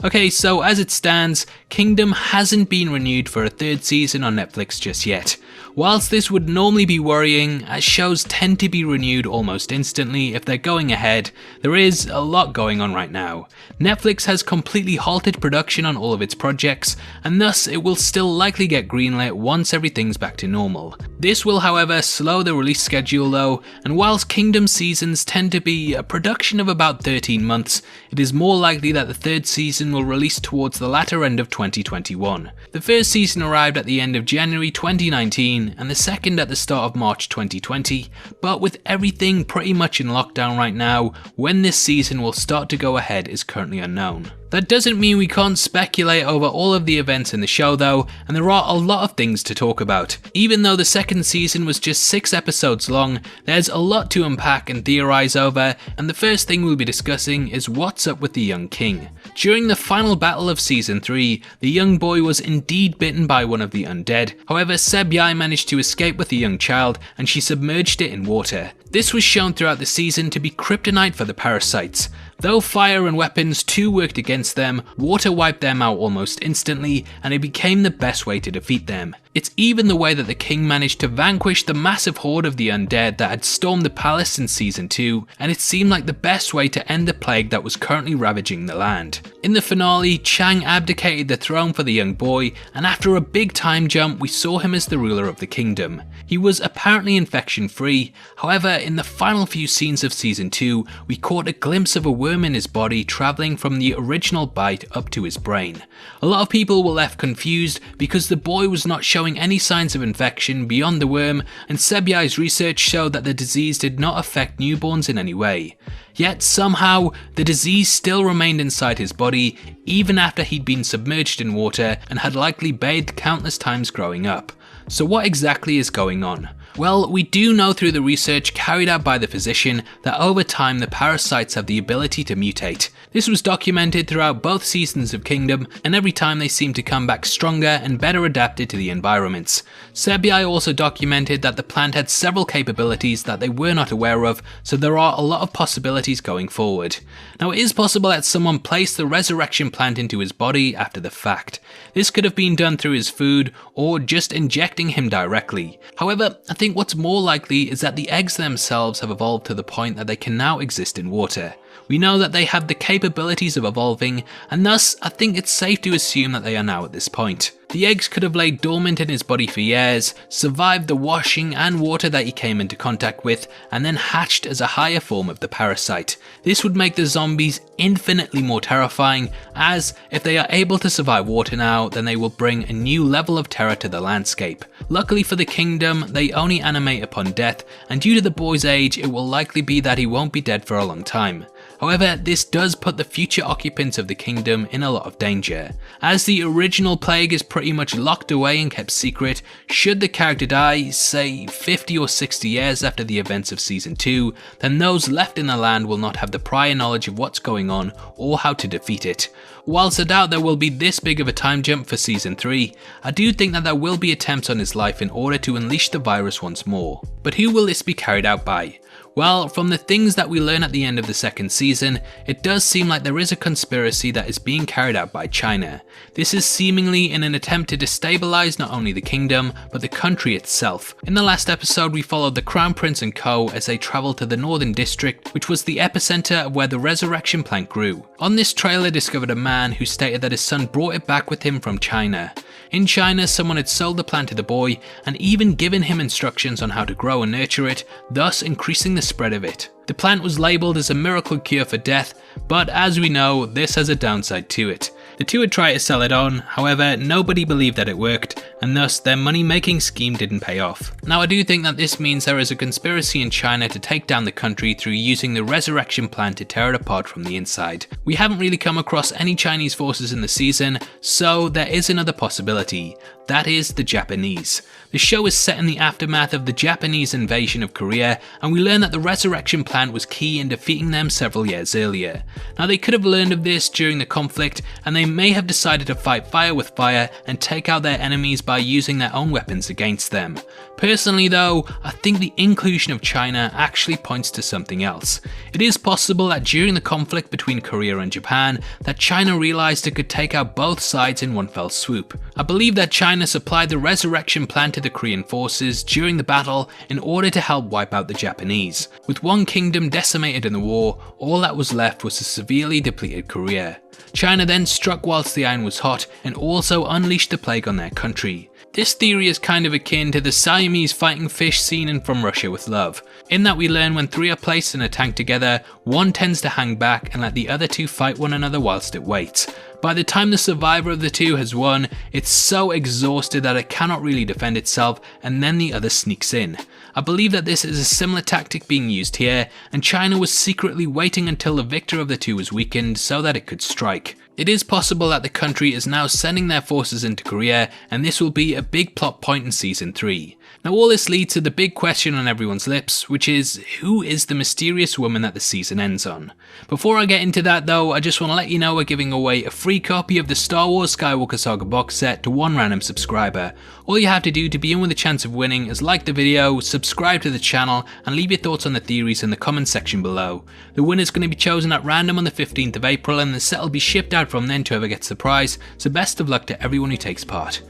Okay, so as it stands, Kingdom hasn't been renewed for a third season on Netflix just yet. Whilst this would normally be worrying, as shows tend to be renewed almost instantly if they're going ahead, there is a lot going on right now. Netflix has completely halted production on all of its projects, and thus it will still likely get greenlit once everything's back to normal. This will however slow the release schedule though, and whilst Kingdom seasons tend to be a production of about 13 months, it is more likely that the third season will release towards the latter end of 2021. The first season arrived at the end of January 2019 and the second at the start of March 2020, but with everything pretty much in lockdown right now, when this season will start to go ahead is currently unknown. That doesn't mean we can't speculate over all of the events in the show though, and there are a lot of things to talk about. Even though the second season was just 6 episodes long, there's a lot to unpack and theorise over, and the first thing we'll be discussing is what's up with the young king. During the final battle of season 3, the young boy was indeed bitten by one of the undead, however Sae-byeon managed to escape with the young child and she submerged it in water. This was shown throughout the season to be kryptonite for the parasites. Though fire and weapons too worked against them, water wiped them out almost instantly and it became the best way to defeat them. It's even the way that the king managed to vanquish the massive horde of the undead that had stormed the palace in season 2, and it seemed like the best way to end the plague that was currently ravaging the land. In the finale, Chang abdicated the throne for the young boy, and after a big time jump we saw him as the ruler of the kingdom. He was apparently infection free, however in the final few scenes of season 2 we caught a glimpse of a worm in his body travelling from the original bite up to his brain. A lot of people were left confused because the boy was not showing any signs of infection beyond the worm, and Sae-byeon's research showed that the disease did not affect newborns in any way. Yet somehow, the disease still remained inside his body even after he'd been submerged in water and had likely bathed countless times growing up. So what exactly is going on? Well, we do know through the research carried out by the physician that over time the parasites have the ability to mutate. This was documented throughout both seasons of Kingdom, and every time they seem to come back stronger and better adapted to the environments. Sae-byeon also documented that the plant had several capabilities that they were not aware of, so there are a lot of possibilities going forward. Now it is possible that someone placed the resurrection plant into his body after the fact. This could have been done through his food or just injecting him directly. However, I think what's more likely is that the eggs themselves have evolved to the point that they can now exist in water. We know that they have the capabilities of evolving, and thus I think it's safe to assume that they are now at this point. The eggs could have laid dormant in his body for years, survived the washing and water that he came into contact with, and then hatched as a higher form of the parasite. This would make the zombies infinitely more terrifying, as if they are able to survive water now, then they will bring a new level of terror to the landscape. Luckily for the kingdom, they only animate upon death, and due to the boy's age, it will likely be that he won't be dead for a long time. However, this does put the future occupants of the kingdom in a lot of danger. As the original plague is pretty much locked away and kept secret, should the character die, say 50 or 60 years after the events of season 2, then those left in the land will not have the prior knowledge of what's going on or how to defeat it. Whilst I doubt there will be this big of a time jump for season 3, I do think that there will be attempts on his life in order to unleash the virus once more. But who will this be carried out by? Well, from the things that we learn at the end of the second season, it does seem like there is a conspiracy that is being carried out by China. This is seemingly in an attempt to destabilize not only the kingdom, but the country itself. In the last episode, we followed the Crown Prince and co as they travelled to the Northern District, which was the epicenter of where the resurrection plant grew. On this trail, I discovered a man who stated that his son brought it back with him from China. In China, someone had sold the plant to the boy and even given him instructions on how to grow and nurture it, thus increasing the spread of it. The plant was labelled as a miracle cure for death, but as we know, this has a downside to it. The two had tried to sell it on, however nobody believed that it worked, and thus their money-making scheme didn't pay off. Now I do think that this means there is a conspiracy in China to take down the country through using the resurrection plant to tear it apart from the inside. We haven't really come across any Chinese forces in the season, so there is another possibility. That is the Japanese. The show is set in the aftermath of the Japanese invasion of Korea, and we learn that the resurrection plant was key in defeating them several years earlier. Now they could have learned of this during the conflict, and they may have decided to fight fire with fire and take out their enemies by by using their own weapons against them. Personally though, I think the inclusion of China actually points to something else. It is possible that during the conflict between Korea and Japan, that China realized it could take out both sides in one fell swoop. I believe that China supplied the resurrection plan to the Korean forces during the battle in order to help wipe out the Japanese. With one kingdom decimated in the war, all that was left was a severely depleted Korea. China then struck whilst the iron was hot and also unleashed the plague on their country. This theory is kind of akin to the Siamese fighting fish seen in From Russia with Love, in that we learn when three are placed in a tank together, one tends to hang back and let the other two fight one another whilst it waits. By the time the survivor of the two has won, it's so exhausted that it cannot really defend itself, and then the other sneaks in. I believe that this is a similar tactic being used here, and China was secretly waiting until the victor of the two was weakened so that it could strike. It is possible that the country is now sending their forces into Korea, and this will be a big plot point in Season 3. Now all this leads to the big question on everyone's lips, which is, who is the mysterious woman that the season ends on? Before I get into that though, I just want to let you know we're giving away a free copy of the Star Wars Skywalker Saga box set to one random subscriber. All you have to do to be in with a chance of winning is like the video, subscribe to the channel, and leave your thoughts on the theories in the comment section below. The winner is going to be chosen at random on the 15th of April, and the set will be shipped out from then to whoever gets the prize, so best of luck to everyone who takes part.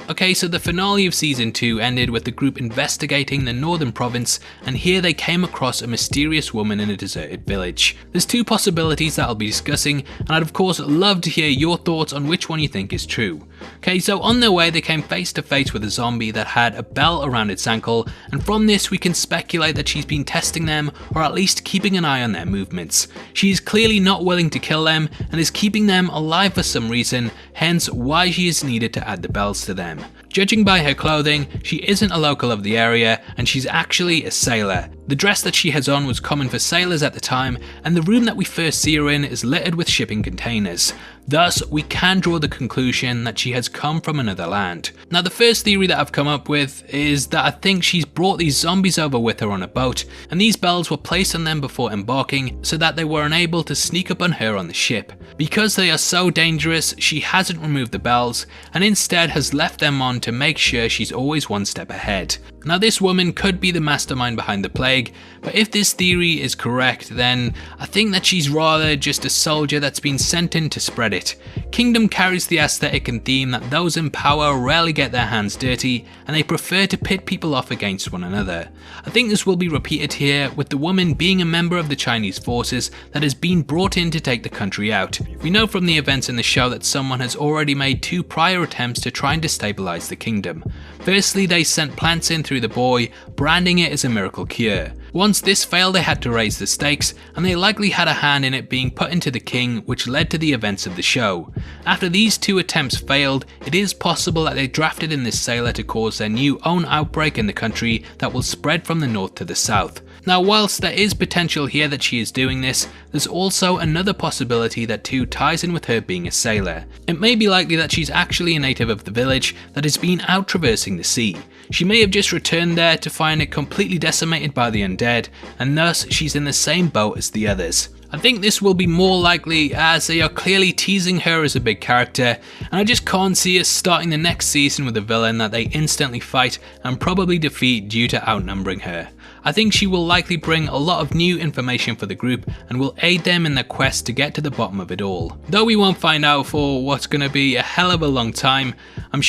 Okay, so the finale of Season 2 ended with the group investigating the northern province, and here they came across a mysterious woman in a deserted village. There's two possibilities that I'll be discussing, and I'd of course love to hear your thoughts on which one you think is true. Okay, so on their way they came face to face with a zombie that had a bell around its ankle, and from this we can speculate that she's been testing them, or at least keeping an eye on their movements. She is clearly not willing to kill them, and is keeping them alive for some reason, hence why she is needed to add the bells to them. Judging by her clothing, she isn't a local of the area, and she's actually a sailor. The dress that she has on was common for sailors at the time, and the room that we first see her in is littered with shipping containers. Thus, we can draw the conclusion that she has come from another land. Now, the first theory that I've come up with is that I think she's brought these zombies over with her on a boat, and these bells were placed on them before embarking so that they were unable to sneak up on her on the ship. Because they are so dangerous, she hasn't removed the bells, and instead has left them on to make sure she's always one step ahead. Now, this woman could be the mastermind behind the plague, but if this theory is correct, then I think that she's rather just a soldier that's been sent in to spread it. Kingdom carries the aesthetic and theme that those in power rarely get their hands dirty, and they prefer to pit people off against one another. I think this will be repeated here, with the woman being a member of the Chinese forces that has been brought in to take the country out. We know from the events in the show that someone has already made two prior attempts to try and destabilize the kingdom. Firstly, they sent plants in through the boy, branding it as a miracle cure. Once this failed, they had to raise the stakes, and they likely had a hand in it being put into the king, which led to the events of the show. After these two attempts failed, it is possible that they drafted in this sailor to cause their new own outbreak in the country that will spread from the north to the south. Now, whilst there is potential here that she is doing this, there's also another possibility that too ties in with her being a sailor. It may be likely that she's actually a native of the village that has been out traversing the sea. She may have just returned there to find it completely decimated by the undead, and thus she's in the same boat as the others. I think this will be more likely as they are clearly teasing her as a big character, and I just can't see us starting the next season with a villain that they instantly fight and probably defeat due to outnumbering her. I think she will likely bring a lot of new information for the group and will aid them in their quest to get to the bottom of it all. Though we won't find out for what's going to be a hell of a long time, I'm